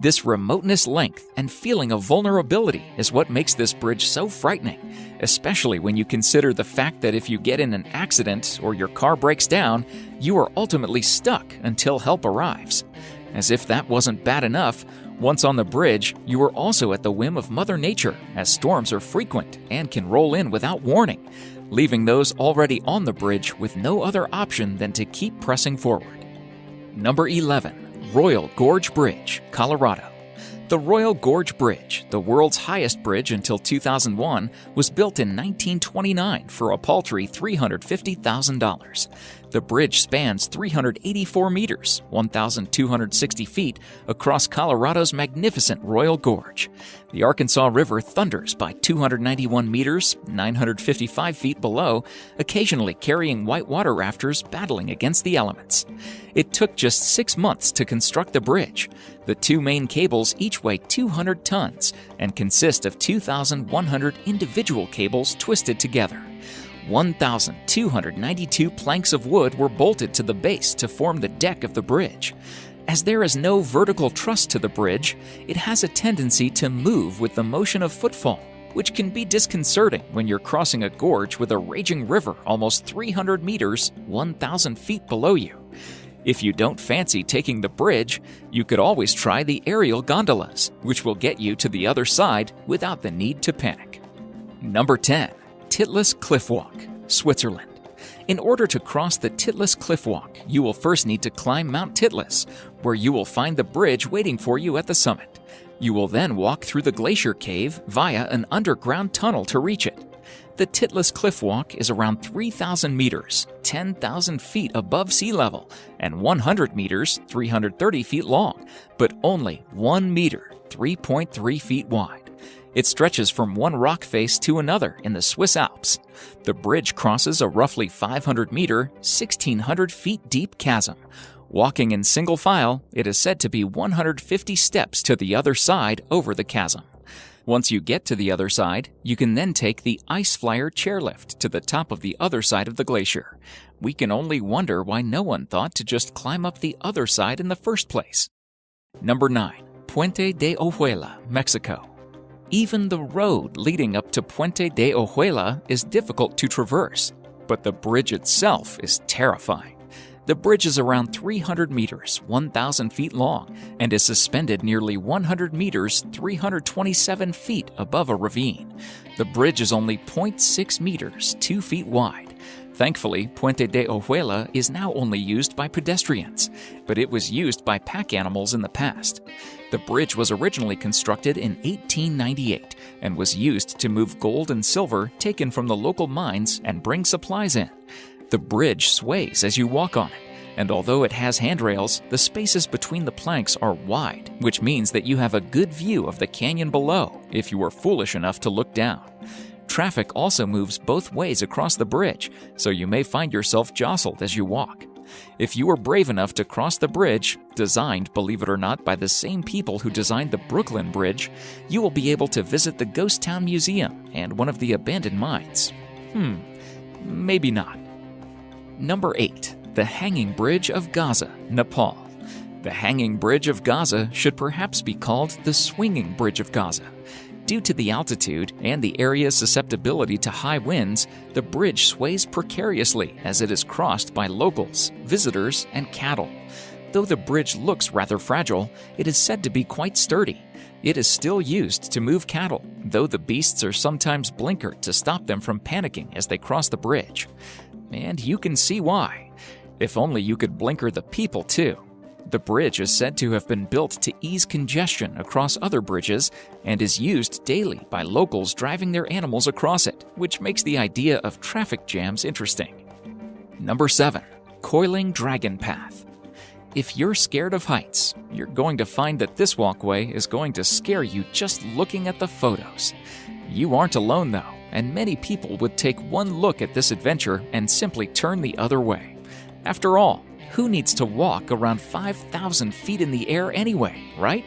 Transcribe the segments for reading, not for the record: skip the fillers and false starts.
This remoteness, length, and feeling of vulnerability is what makes this bridge so frightening, especially when you consider the fact that if you get in an accident or your car breaks down, you are ultimately stuck until help arrives. As if that wasn't bad enough, once on the bridge, you are also at the whim of Mother Nature, as storms are frequent and can roll in without warning, leaving those already on the bridge with no other option than to keep pressing forward. Number 11. Royal Gorge Bridge, Colorado. The Royal Gorge Bridge, the world's highest bridge until 2001, was built in 1929 for a paltry $350,000. The bridge spans 384 meters, 1,260 feet, across Colorado's magnificent Royal Gorge. The Arkansas River thunders by 291 meters, 955 feet below, occasionally carrying whitewater rafters battling against the elements. It took just 6 months to construct the bridge. The two main cables each weigh 200 tons and consist of 2,100 individual cables twisted together. 1,292 planks of wood were bolted to the base to form the deck of the bridge. As there is no vertical truss to the bridge, it has a tendency to move with the motion of footfall, which can be disconcerting when you're crossing a gorge with a raging river almost 300 meters, 1,000 feet below you. If you don't fancy taking the bridge, you could always try the aerial gondolas, which will get you to the other side without the need to panic. Number 10. Titlis Cliff Walk, Switzerland. In order to cross the Titlis Cliff Walk, you will first need to climb Mount Titlis, where you will find the bridge waiting for you at the summit. You will then walk through the glacier cave via an underground tunnel to reach it. The Titlis Cliff Walk is around 3,000 meters, 10,000 feet above sea level, and 100 meters, 330 feet long, but only 1 meter, 3.3 feet wide. It stretches from one rock face to another in the Swiss Alps. The bridge crosses a roughly 500-meter, 1,600 feet deep chasm. Walking in single file, it is said to be 150 steps to the other side over the chasm. Once you get to the other side, you can then take the Ice Flyer chairlift to the top of the other side of the glacier. We can only wonder why no one thought to just climb up the other side in the first place. Number 9. Puente de Ojuela, Mexico. Even the road leading up to Puente de Ojuela is difficult to traverse, but the bridge itself is terrifying. The bridge is around 300 meters, 1,000 feet long, and is suspended nearly 100 meters, 327 feet above a ravine. The bridge is only 0.6 meters, 2 feet wide. Thankfully, Puente de Ojuela is now only used by pedestrians, but it was used by pack animals in the past. The bridge was originally constructed in 1898 and was used to move gold and silver taken from the local mines and bring supplies in. The bridge sways as you walk on it, and although it has handrails, the spaces between the planks are wide, which means that you have a good view of the canyon below if you are foolish enough to look down. Traffic also moves both ways across the bridge, so you may find yourself jostled as you walk. If you are brave enough to cross the bridge, designed, believe it or not, by the same people who designed the Brooklyn Bridge, you will be able to visit the Ghost Town Museum and one of the abandoned mines. Maybe not. Number 8. The Hanging Bridge of Gaza, Nepal. The Hanging Bridge of Gaza should perhaps be called the Swinging Bridge of Gaza. Due to the altitude and the area's susceptibility to high winds, the bridge sways precariously as it is crossed by locals, visitors, and cattle. Though the bridge looks rather fragile, it is said to be quite sturdy. It is still used to move cattle, though the beasts are sometimes blinkered to stop them from panicking as they cross the bridge. And you can see why. If only you could blinker the people too. The bridge is said to have been built to ease congestion across other bridges and is used daily by locals driving their animals across it, which makes the idea of traffic jams interesting. Number 7. Coiling Dragon Path. If you're scared of heights, you're going to find that this walkway is going to scare you just looking at the photos. You aren't alone though, and many people would take one look at this adventure and simply turn the other way. After all, who needs to walk around 5,000 feet in the air anyway, right?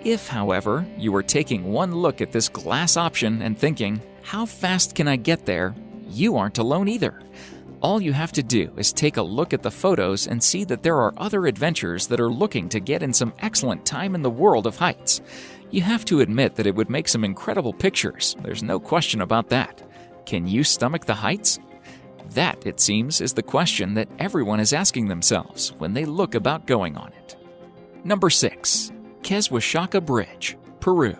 If, however, you are taking one look at this glass option and thinking, how fast can I get there? You aren't alone either. All you have to do is take a look at the photos and see that there are other adventurers that are looking to get in some excellent time in the world of heights. You have to admit that it would make some incredible pictures, there's no question about that. Can you stomach the heights? That, it seems, is the question that everyone is asking themselves when they look about going on it. Number 6. Quezhuachaca Bridge, Peru.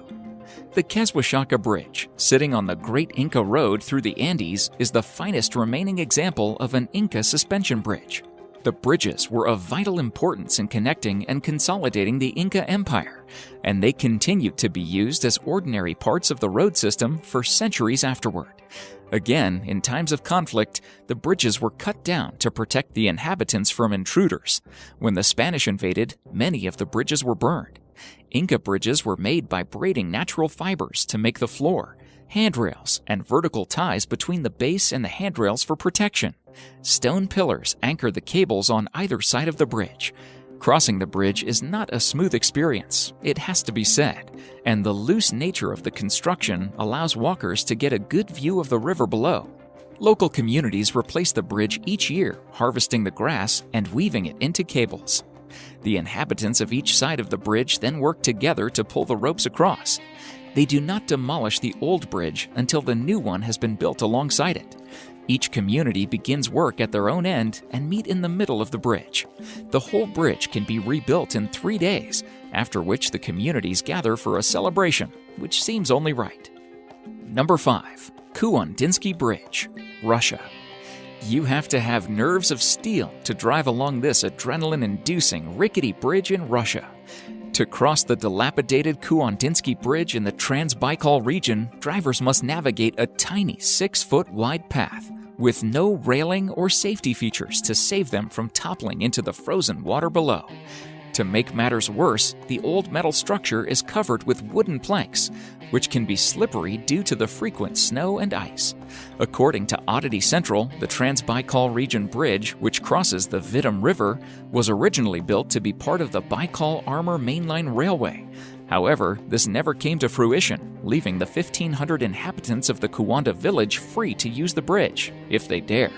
The Quezhuachaca Bridge, sitting on the Great Inca Road through the Andes, is the finest remaining example of an Inca suspension bridge. The bridges were of vital importance in connecting and consolidating the Inca Empire, and they continued to be used as ordinary parts of the road system for centuries afterward. Again, in times of conflict, the bridges were cut down to protect the inhabitants from intruders. When the Spanish invaded, many of the bridges were burned. Inca bridges were made by braiding natural fibers to make the floor, handrails, and vertical ties between the base and the handrails for protection. Stone pillars anchor the cables on either side of the bridge. Crossing the bridge is not a smooth experience, it has to be said, and the loose nature of the construction allows walkers to get a good view of the river below. Local communities replace the bridge each year, harvesting the grass and weaving it into cables. The inhabitants of each side of the bridge then work together to pull the ropes across. They do not demolish the old bridge until the new one has been built alongside it. Each community begins work at their own end and meet in the middle of the bridge. The whole bridge can be rebuilt in 3 days, after which the communities gather for a celebration, which seems only right. Number 5. Kuyundinsky Bridge, Russia. You have to have nerves of steel to drive along this adrenaline-inducing, rickety bridge in Russia. To cross the dilapidated Kuyundinsky Bridge in the Trans-Baikal region, drivers must navigate a tiny 6-foot wide path with no railing or safety features to save them from toppling into the frozen water below. To make matters worse, the old metal structure is covered with wooden planks, which can be slippery due to the frequent snow and ice. According to Oddity Central, the Trans-Baikal Region Bridge, which crosses the Vidym River, was originally built to be part of the Baikal-Amur Mainline Railway. However, this never came to fruition, leaving the 1,500 inhabitants of the Kuyunda village free to use the bridge, if they dare.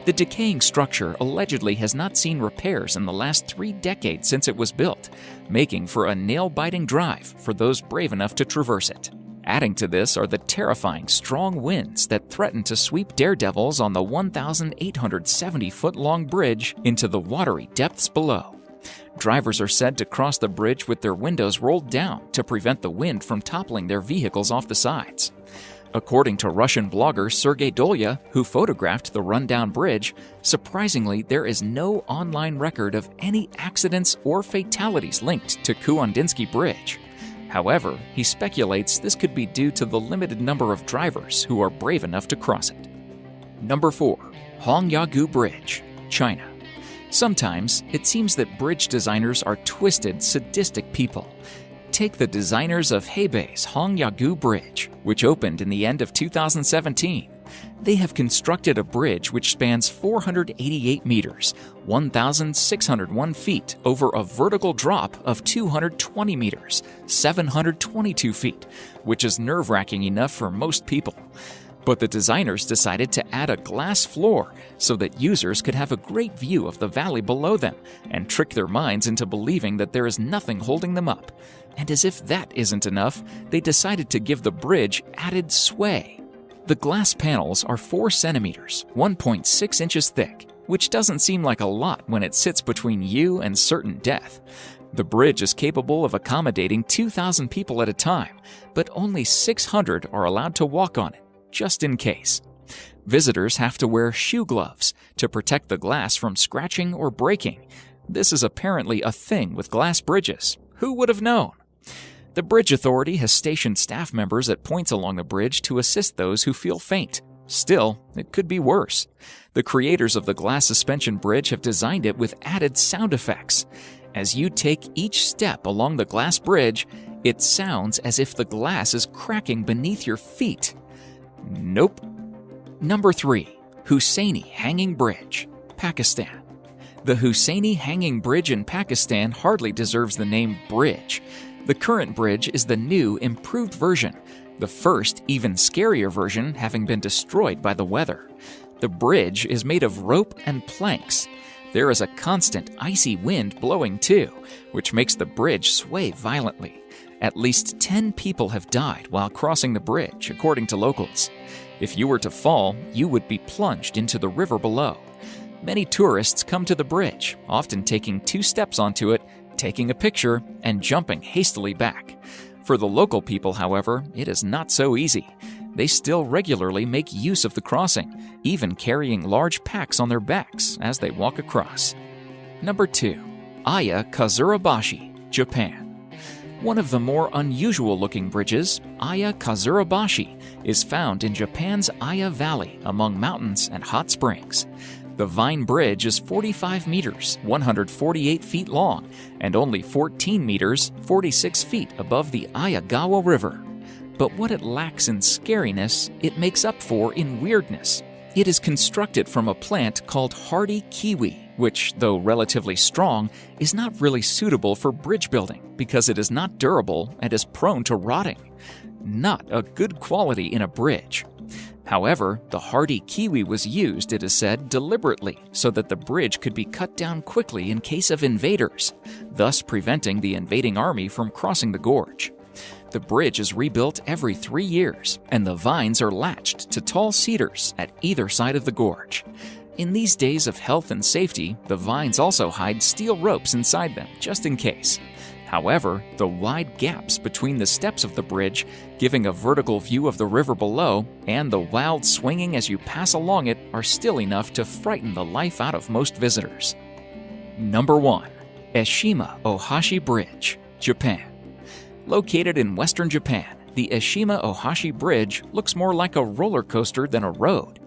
The decaying structure allegedly has not seen repairs in the last 3 decades since it was built, making for a nail-biting drive for those brave enough to traverse it. Adding to this are the terrifying strong winds that threaten to sweep daredevils on the 1,870-foot-long bridge into the watery depths below. Drivers are said to cross the bridge with their windows rolled down to prevent the wind from toppling their vehicles off the sides. According to Russian blogger Sergei Dolya, who photographed the rundown bridge, surprisingly, there is no online record of any accidents or fatalities linked to Kuyundinsky Bridge. However, he speculates this could be due to the limited number of drivers who are brave enough to cross it. Number 4. Hongyagu Bridge, China. Sometimes, it seems that bridge designers are twisted, sadistic people. Take the designers of Hebei's Hongyagu Bridge, which opened in the end of 2017. They have constructed a bridge which spans 488 meters, 1,601 feet, over a vertical drop of 220 meters, 722 feet, which is nerve-wracking enough for most people. But the designers decided to add a glass floor so that users could have a great view of the valley below them and trick their minds into believing that there is nothing holding them up. And as if that isn't enough, they decided to give the bridge added sway. The glass panels are 4 centimeters, 1.6 inches thick, which doesn't seem like a lot when it sits between you and certain death. The bridge is capable of accommodating 2,000 people at a time, but only 600 are allowed to walk on it, just in case. Visitors have to wear shoe gloves to protect the glass from scratching or breaking. This is apparently a thing with glass bridges. Who would have known? The Bridge Authority has stationed staff members at points along the bridge to assist those who feel faint. Still, it could be worse. The creators of the glass suspension bridge have designed it with added sound effects. As you take each step along the glass bridge, it sounds as if the glass is cracking beneath your feet. Nope. Number 3. Hussaini Hanging Bridge, Pakistan. The Hussaini Hanging Bridge in Pakistan hardly deserves the name bridge. The current bridge is the new, improved version, the first, even scarier version having been destroyed by the weather. The bridge is made of rope and planks. There is a constant icy wind blowing too, which makes the bridge sway violently. At least 10 people have died while crossing the bridge, according to locals. If you were to fall, you would be plunged into the river below. Many tourists come to the bridge, often taking 2 steps onto it, taking a picture, and jumping hastily back. For the local people, however, it is not so easy. They still regularly make use of the crossing, even carrying large packs on their backs as they walk across. Number 2. Aya Kazurabashi, Japan. One of the more unusual-looking bridges, Aya Kazurabashi, is found in Japan's Aya Valley among mountains and hot springs. The Vine Bridge is 45 meters, 148 feet long, and only 14 meters, 46 feet above the Ayagawa River. But what it lacks in scariness, it makes up for in weirdness. It is constructed from a plant called hardy kiwi, which, though relatively strong, is not really suitable for bridge building because it is not durable and is prone to rotting. Not a good quality in a bridge. However, the hardy kiwi was used, it is said, deliberately so that the bridge could be cut down quickly in case of invaders, thus preventing the invading army from crossing the gorge. The bridge is rebuilt every 3 years, and the vines are latched to tall cedars at either side of the gorge. In these days of health and safety, the vines also hide steel ropes inside them, just in case. However, the wide gaps between the steps of the bridge, giving a vertical view of the river below, and the wild swinging as you pass along it are still enough to frighten the life out of most visitors. Number 1. Eshima Ohashi Bridge, Japan. Located in western Japan, the Eshima Ohashi Bridge looks more like a roller coaster than a road.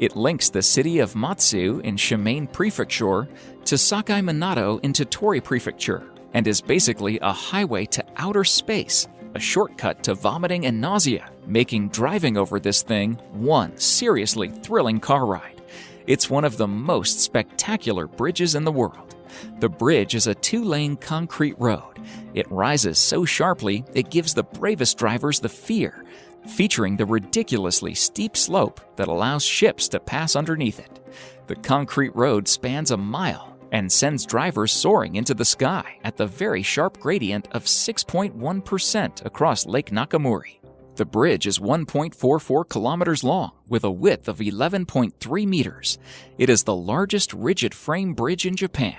It links the city of Matsu in Shimane Prefecture to Sakai Minato in Tottori Prefecture, and is basically a highway to outer space, a shortcut to vomiting and nausea, making driving over this thing one seriously thrilling car ride. It's one of the most spectacular bridges in the world. The bridge is a 2-lane concrete road. It rises so sharply it gives the bravest drivers the fear, featuring the ridiculously steep slope that allows ships to pass underneath it. The concrete road spans a mile and sends drivers soaring into the sky at the very sharp gradient of 6.1% across Lake Nakamuri. The bridge is 1.44 kilometers long with a width of 11.3 meters. It is the largest rigid-frame bridge in Japan.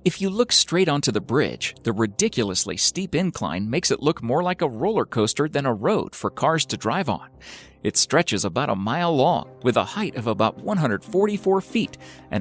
If you look straight onto the bridge, the ridiculously steep incline makes it look more like a roller coaster than a road for cars to drive on. It stretches about a mile long with a height of about 144 feet and